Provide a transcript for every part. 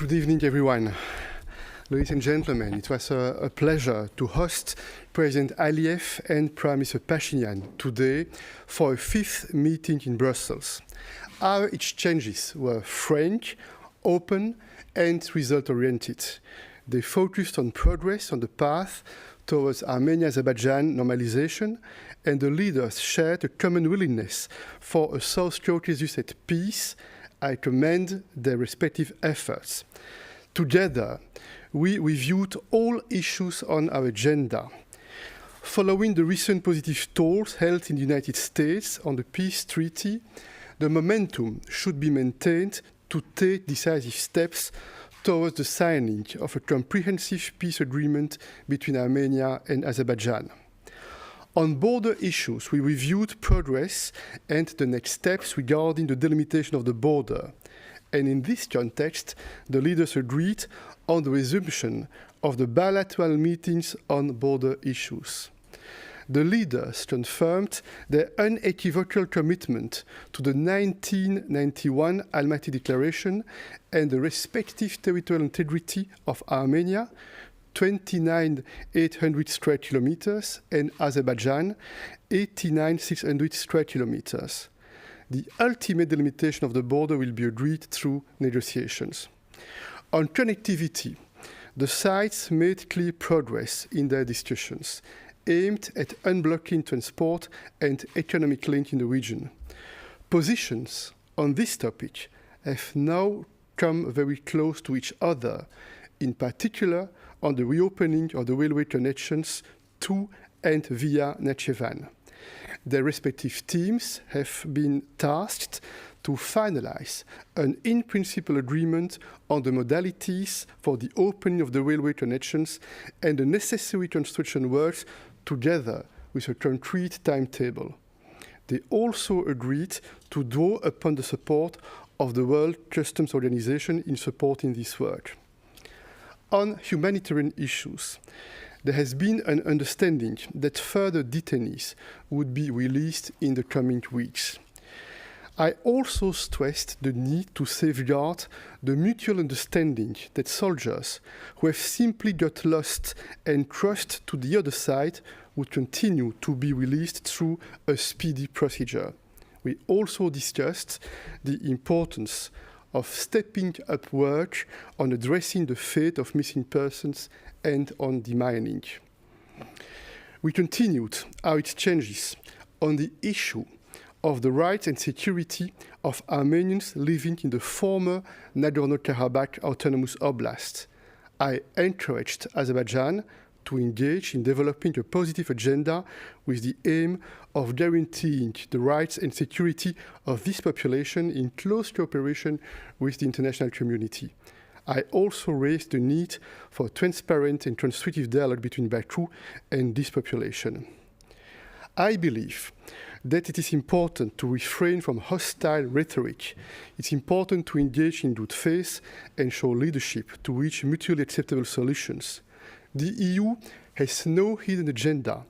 Good evening, everyone. Ladies and gentlemen, it was a pleasure to host President Ալիև and Prime Minister Փաշինյani today for a fifth meeting in Brussels. Our exchanges were frank, open, and result-oriented. They focused on progress on the path towards Armenia-Azerbaijan normalization, and the leaders shared a common willingness for a South Caucasus at peace. I commend their respective efforts. Together, we reviewed all issues on our agenda. Following the recent positive talks held in the United States on the peace treaty, the momentum should be maintained to take decisive steps towards the signing of a comprehensive peace agreement between Armenia and Azerbaijan. On border issues, we reviewed progress and the next steps regarding the delimitation of the border. And in this context, the leaders agreed on the resumption of the bilateral meetings on border issues. The leaders confirmed their unequivocal commitment to the 1991 Almaty Declaration and the respective territorial integrity of Armenia, 29,800 square kilometers, and Azerbaijan, 89,600 square kilometers. The ultimate delimitation of the border will be agreed through negotiations. On connectivity, the sides made clear progress in their discussions, aimed at unblocking transport and economic link in the region. Positions on this topic have now come very close to each other, in particular on the reopening of the railway connections to and via Nakhchivan. Their respective teams have been tasked to finalize an in-principle agreement on the modalities for the opening of the railway connections and the necessary construction works together with a concrete timetable. They also agreed to draw upon the support of the World Customs Organization in supporting this work. On humanitarian issues, there has been an understanding that further detainees would be released in the coming weeks. I also stressed the need to safeguard the mutual understanding that soldiers who have simply got lost and crossed to the other side would continue to be released through a speedy procedure. We also discussed the importance of stepping up work on addressing the fate of missing persons and on demining. We continued our exchanges on the issue of the rights and security of Armenians living in the former Nagorno-Karabakh Autonomous Oblast. I encouraged Azerbaijan to engage in developing a positive agenda with the aim of guaranteeing the rights and security of this population in close cooperation with the international community. I also raised the need for transparent and constructive dialogue between Baku and this population. I believe that it is important to refrain from hostile rhetoric. It's important to engage in good faith and show leadership to reach mutually acceptable solutions. The EU has no hidden agenda.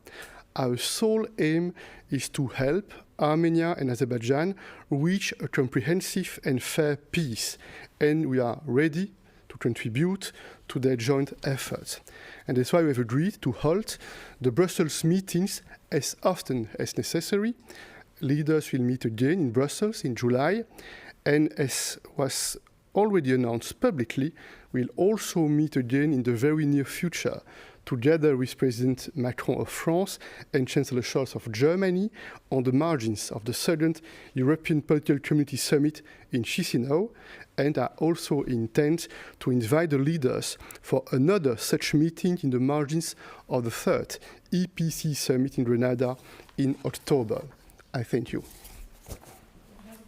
Our sole aim is to help Armenia and Azerbaijan reach a comprehensive and fair peace, and we are ready to contribute to their joint efforts. And that's why we have agreed to hold the Brussels meetings as often as necessary. Leaders will meet again in Brussels in July, and as was already announced publicly, we'll also meet again in the very near future, together with President Macron of France and Chancellor Scholz of Germany, on the margins of the second European Political Community Summit in Chisinau, and I also intend to invite the leaders for another such meeting in the margins of the third EPC Summit in Grenada in October. I thank you.